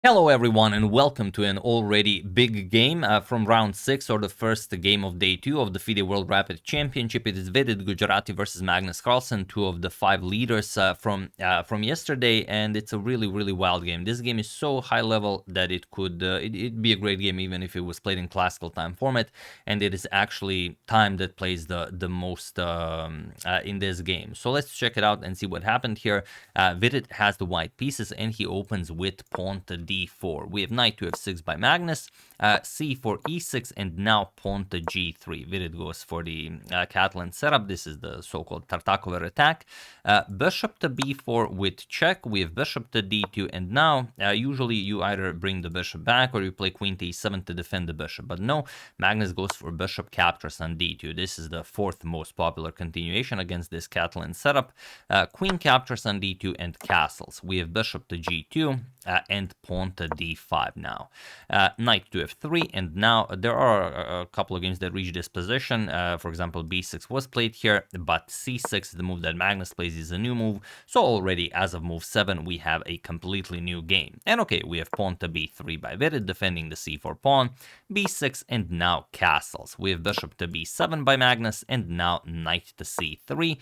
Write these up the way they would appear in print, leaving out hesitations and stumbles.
Hello everyone and welcome to an already big game from round 6 or the first game of day 2 of the FIDE World Rapid Championship. It is Vidit, Gujrathi versus Magnus, Carlsen, two of the 5 leaders from yesterday, and it's a really wild game. This game is so high level that it'd be a great game even if it was played in classical time format, and it is actually time that plays the most in this game. So let's check it out and see what happened here. Vidit has the white pieces and he opens with pawn to d4. We have knight to f6 by Magnus, c4 e6, and now pawn to g3. Vidit goes for the Catalan setup. This is the so-called Tartakover attack. Bishop to b4 with check. We have bishop to d2, and now usually you either bring the bishop back or you play queen to e7 to defend the bishop. But no, Magnus goes for bishop captures on d2. This is the fourth most popular continuation against this Catalan setup. Queen captures on d2 and castles. We have bishop to g2 and pawn to d5 now. Knight to f3, and now there are a couple of games that reach this position. For example, b6 was played here, but c6, the move that Magnus plays, is a new move. So already as of move 7, we have a completely new game. And okay, we have pawn to b3 by Vidit, defending the c4 pawn, b6, and now castles. We have bishop to b7 by Magnus, and now knight to c3,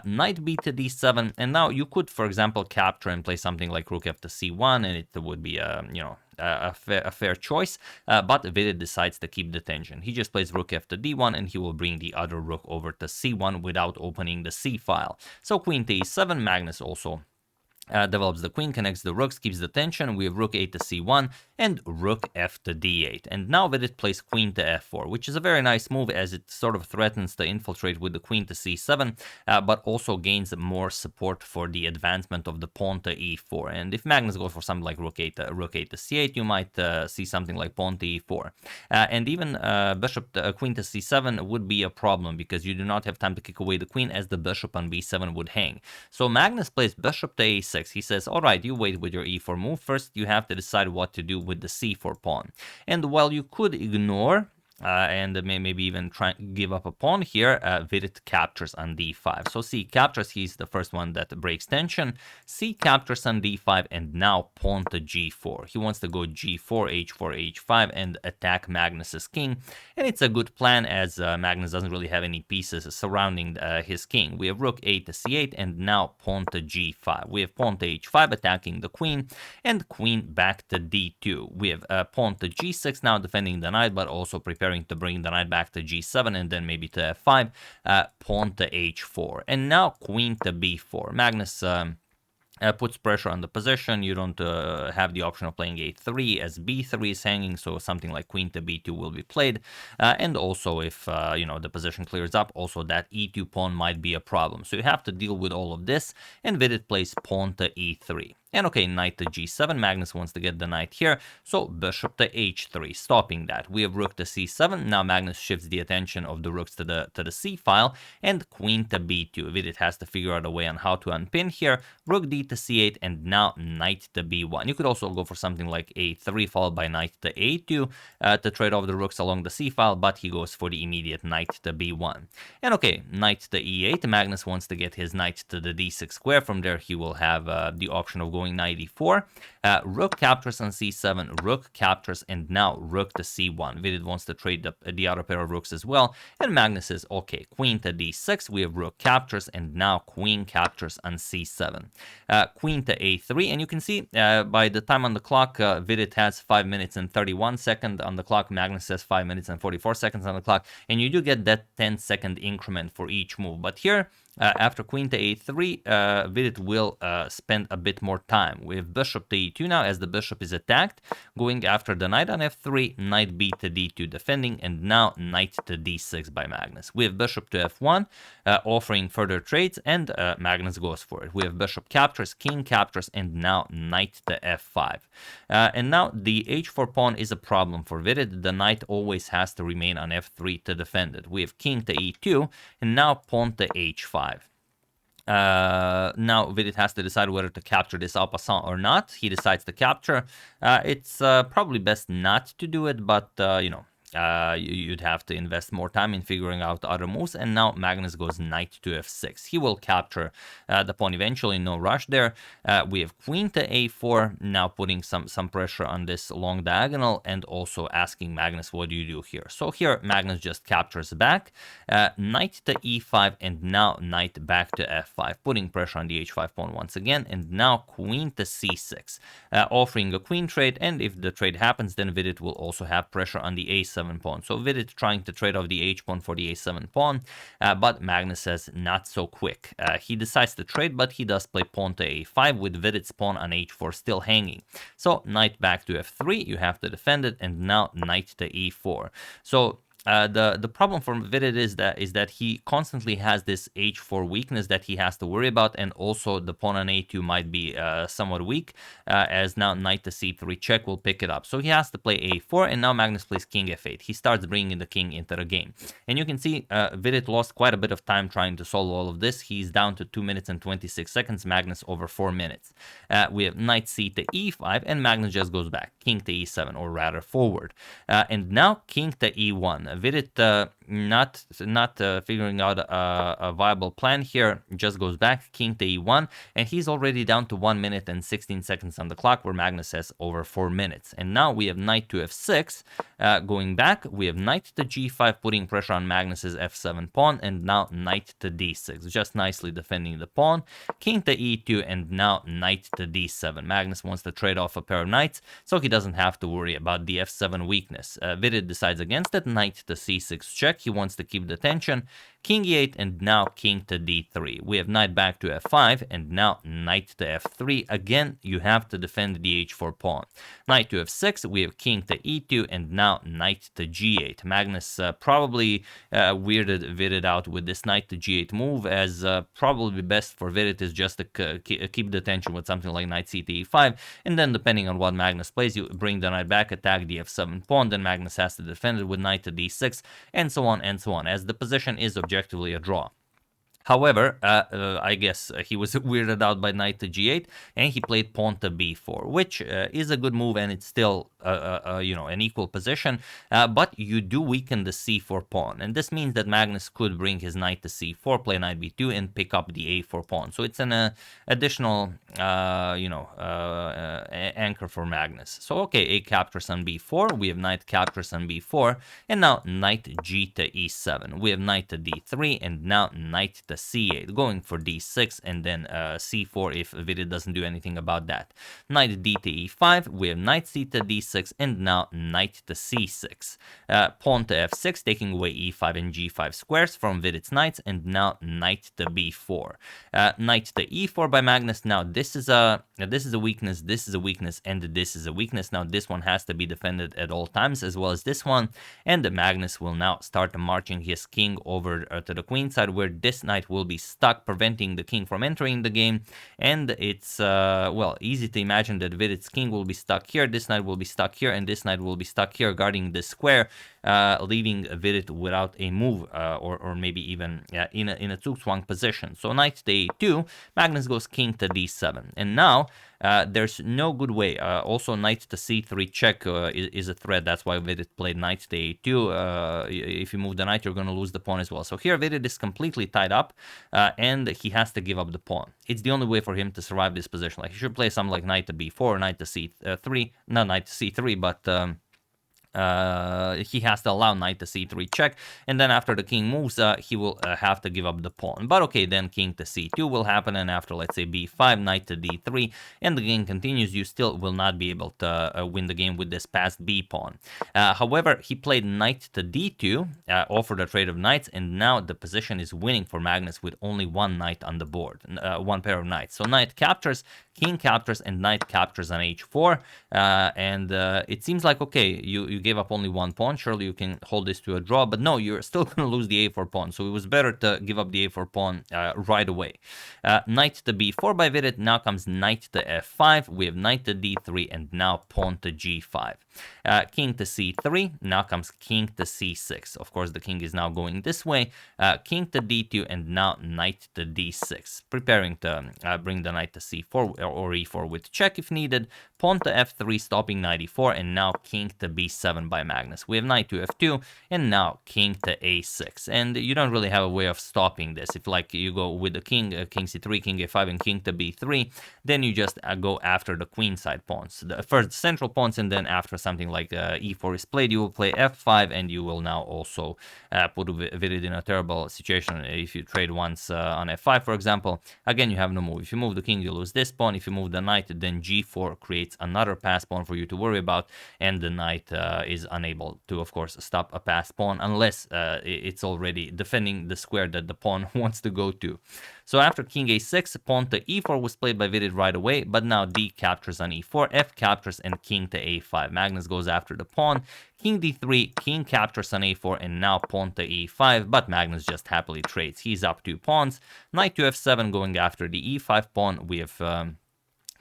knight b to d7, and now you could, for example, capture and play something like rook f to c1, and it would be a fair choice, but Vidit decides to keep the tension. He just plays rook f to d1, and he will bring the other rook over to c1 without opening the c file. So queen to e7, Magnus also develops the queen, connects the rooks, keeps the tension. We have rook a to c1 and rook f to d8. And now Vidit plays queen to f4, which is a very nice move as it sort of threatens to infiltrate with the queen to c7, but also gains more support for the advancement of the pawn to e4. And if Magnus goes for something like rook a to c8, you might see something like pawn to e4. And even queen to c7 would be a problem because you do not have time to kick away the queen as the bishop on b7 would hang. So Magnus plays bishop to a6. He says, all right, you wait with your e4 move. First, you have to decide what to do with the c4 pawn. And while you could ignore and maybe even try give up a pawn here, Vidit captures on d5. So c captures, he's the first one that breaks tension. C captures on d5, and now pawn to g4. He wants to go g4, h4, h5, and attack Magnus's king. And it's a good plan as Magnus doesn't really have any pieces surrounding his king. We have rook a to c8, and now pawn to g5. We have pawn to h5 attacking the queen, and queen back to d2. We have pawn to g6 now defending the knight, but also preparing to bring the knight back to g7 and then maybe to f5, pawn to h4, and now queen to b4. Magnus puts pressure on the position. You don't have the option of playing a3 as b3 is hanging, so something like queen to b2 will be played. And also if the position clears up, also that e2 pawn might be a problem. So you have to deal with all of this, and Vidit plays pawn to e3. And okay, knight to g7, Magnus wants to get the knight here, so bishop to h3, stopping that. We have rook to c7, now Magnus shifts the attention of the rooks to the c file, and queen to b2. Vidit has to figure out a way on how to unpin here, rook d to c8, and now knight to b1. You could also go for something like a3 followed by knight to a2 to trade off the rooks along the c file, but he goes for the immediate knight to b1. And okay, knight to e8, Magnus wants to get his knight to the d6 square. From there he will have the option of going knight e4, rook captures on c7, rook captures, and now rook to c1. Vidit wants to trade the other pair of rooks as well, and Magnus says, okay, queen to d6, we have rook captures, and now queen captures on c7. Queen to a3, and you can see by the time on the clock, Vidit has 5 minutes and 31 seconds on the clock, Magnus has 5 minutes and 44 seconds on the clock, and you do get that 10-second increment for each move. But here, after queen to a3, Vidit will spend a bit more time. We have bishop to e2 now as the bishop is attacked, going after the knight on f3, knight b to d2 defending, and now knight to d6 by Magnus. We have bishop to f1, offering further trades, and Magnus goes for it. We have bishop captures, king captures, and now knight to f5. And now the h4 pawn is a problem for Vidit. The knight always has to remain on f3 to defend it. We have king to e2, and now pawn to h5. Now Vidit has to decide whether to capture this en passant or not. He decides to capture. It's probably best not to do it, but you'd have to invest more time in figuring out other moves. And now Magnus goes knight to f6. He will capture the pawn eventually, no rush there. We have queen to a4, now putting some pressure on this long diagonal, and also asking Magnus, what do you do here? So here Magnus just captures back, knight to e5, and now knight back to f5, putting pressure on the h5 pawn once again, and now queen to c6, offering a queen trade, and if the trade happens, then Vidit will also have pressure on the a7 pawn. So Vidit trying to trade off the h pawn for the a7 pawn, but Magnus says not so quick. He decides to trade, but he does play pawn to a5 with Vidit's pawn on h4 still hanging. So knight back to f3, you have to defend it, and now knight to e4. So the problem for Vidit is that he constantly has this h4 weakness that he has to worry about, and also the pawn on a2 might be somewhat weak, as now knight to c3 check will pick it up. So he has to play a4, and now Magnus plays king f8. He starts bringing the king into the game. And you can see Vidit lost quite a bit of time trying to solve all of this. He's down to 2 minutes and 26 seconds, Magnus over 4 minutes. We have knight c to e5, and Magnus just goes back, king to e7, or rather forward. And now king to e1. Vidit not figuring out a viable plan here, just goes back, king to e1, and he's already down to 1 minute and 16 seconds on the clock, where Magnus has over 4 minutes. And now we have knight to f6, going back, we have knight to g5, putting pressure on Magnus's f7 pawn, and now knight to d6, just nicely defending the pawn, king to e2, and now knight to d7. Magnus wants to trade off a pair of knights, so he doesn't have to worry about the f7 weakness. Vidit decides against it, knight to c6 check. He wants to keep the tension, king e8, and now king to d3. We have knight back to f5, and now knight to f3. Again, you have to defend the h4 pawn. Knight to f6, we have king to e2, and now knight to g8. Magnus probably weirded Vidit out with this knight to g8 move, as probably best for Vidit is just to keep the tension with something like knight c to e5, and then depending on what Magnus plays, you bring the knight back, attack the f7 pawn, then Magnus has to defend it with knight to d6, and so on, as the position is objectively a draw. However, I guess he was weirded out by knight to g8, and he played pawn to b4, which is a good move, and it's still an equal position, but you do weaken the c4 pawn, and this means that Magnus could bring his knight to c4, play knight b2, and pick up the a4 pawn. So it's an additional anchor for Magnus. So okay, a captures on b4, we have knight captures on b4, and now knight g to e7. We have knight to d3, and now knight to c8, going for d6, and then c4 if Vidit doesn't do anything about that. Knight d to e5, we have knight c to d6, and now knight to c6. Pawn to f6, taking away e5 and g5 squares from Vidit's knights, and now knight to b4. Knight to e4 by Magnus. Now this is a weakness, this is a weakness, and this is a weakness. Now this one has to be defended at all times, as well as this one, and Magnus will now start marching his king over to the queen side, where this knight will be stuck, preventing the king from entering the game. And it's easy to imagine that Vidit's king will be stuck here, this knight will be stuck here, and this knight will be stuck here guarding the square, leaving Vidit without a move, or maybe even in a zugzwang position. So knight to a2, Magnus goes king to d7, and now there's no good way. Also knight to c3 check is a threat. That's why Vidit played knight to a2. If you move the knight, you're going to lose the pawn as well. So here Vidit is completely tied up, and he has to give up the pawn. It's the only way for him to survive this position. Like, he should play something like knight to b4, knight to c3, not knight to c3, but he has to allow knight to c3 check, and then after the king moves, he will have to give up the pawn. But okay, then king to c2 will happen, and after, let's say, b5, knight to d3, and the game continues. You still will not be able to win the game with this passed b pawn. However, he played knight to d2, offered a trade of knights, and now the position is winning for Magnus with only one knight on the board, one pair of knights. So knight captures, king captures, and knight captures on h4, and it seems like, okay, you gave up only one pawn, surely you can hold this to a draw, but no, you're still going to lose the a4 pawn, so it was better to give up the a4 pawn right away. Knight to b4 by Vidit, now comes knight to f5, we have knight to d3, and now pawn to g5. King to c3, now comes king to c6. Of course, the king is now going this way, king to d2, and now knight to d6, preparing to bring the knight to c4 or e4 with check if needed. pawn to f3, stopping knight e4, and now king to b7 by Magnus. We have knight to f2, and now king to a6. And you don't really have a way of stopping this. If like you go with the king, king c3, king a5, and king to b3, then you just go after the queenside pawns. The first central pawns, and then after something like e4 is played, you will play f5, and you will now also put Vidit in a terrible situation. If you trade once on f5, for example, again, you have no move. If you move the king, you lose this pawn. If you move the knight, then g4 creates another pass pawn for you to worry about, and the knight is unable to, of course, stop a passed pawn unless it's already defending the square that the pawn wants to go to. So after king a6, pawn to e4 was played by Vidit right away, but now d captures on e4, f captures, and king to a5. Magnus goes after the pawn, king d3, king captures on a4, and now pawn to e5, but Magnus just happily trades. He's up 2 pawns, knight to f7 going after the e5 pawn. We have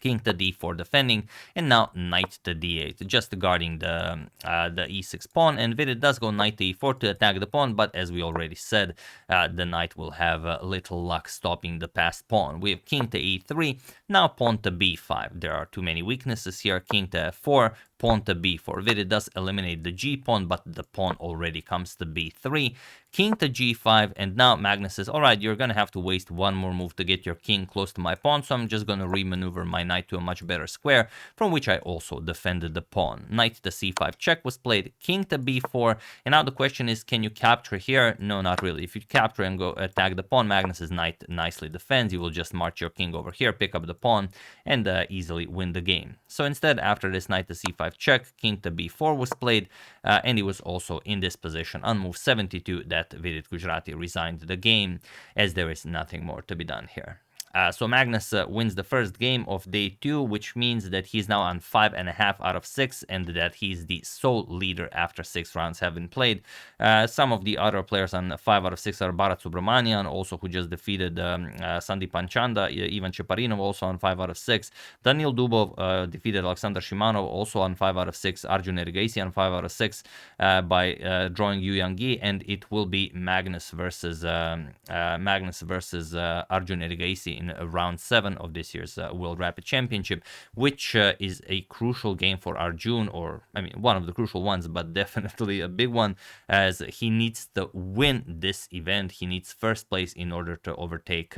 king to d4 defending, and now knight to d8, just guarding the e6 pawn. And Vidit does go knight to e4 to attack the pawn, but as we already said, the knight will have little luck stopping the passed pawn. We have king to e3, now pawn to b5. There are too many weaknesses here. King to f4, pawn to b4. Vidit does eliminate the g pawn, but the pawn already comes to b3. King to g5, and now Magnus says, all right, you're going to have to waste one more move to get your king close to my pawn, so I'm just going to remaneuver my knight to a much better square, from which I also defended the pawn. Knight to c5 check was played, king to b4, and now the question is, can you capture here? No, not really. If you capture and go attack the pawn, Magnus's knight nicely defends. You will just march your king over here, pick up the pawn, and easily win the game. So instead, after this knight to c5 check, king to b4 was played, and he was also in this position on move 72 that Vidit Gujrathi resigned the game, as there is nothing more to be done here. So Magnus wins the first game of day 2, which means that he's now on 5.5 out of 6, and that he's the sole leader after 6 rounds have been played. Some of the other players on 5 out of 6 are Bharat Subramanian, also who just defeated Sandeep Panchanda, Ivan Cheparinov also on 5 out of 6. Daniil Dubov defeated Alexander Shimanov also on 5 out of 6. Arjun Erigaisi on 5 out of 6 by drawing Yu Yang, and it will be Magnus versus Arjun Erigaisi in round 7 of this year's World Rapid Championship, which is a crucial game for Arjun, or I mean one of the crucial ones, but definitely a big one, as he needs to win this event. He needs first place in order to overtake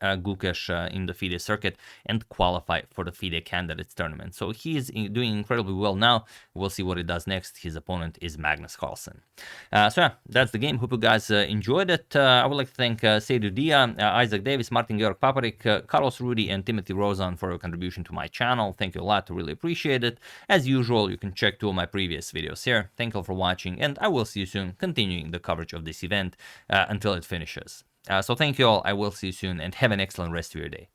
Gukesh in the FIDE circuit and qualify for the FIDE candidates tournament. So he is doing incredibly well now. We'll see what he does next. His opponent is Magnus Carlsen. So yeah, that's the game. Hope you guys enjoyed it. I would like to thank Seidu Dia, Isaac Davis, Martin Georg Paparik, Carlos Rudy, and Timothy Rosen for your contribution to my channel. Thank you a lot. I really appreciate it. As usual, you can check 2 of my previous videos here. Thank you all for watching, and I will see you soon, continuing the coverage of this event until it finishes. So thank you all. I will see you soon, and have an excellent rest of your day.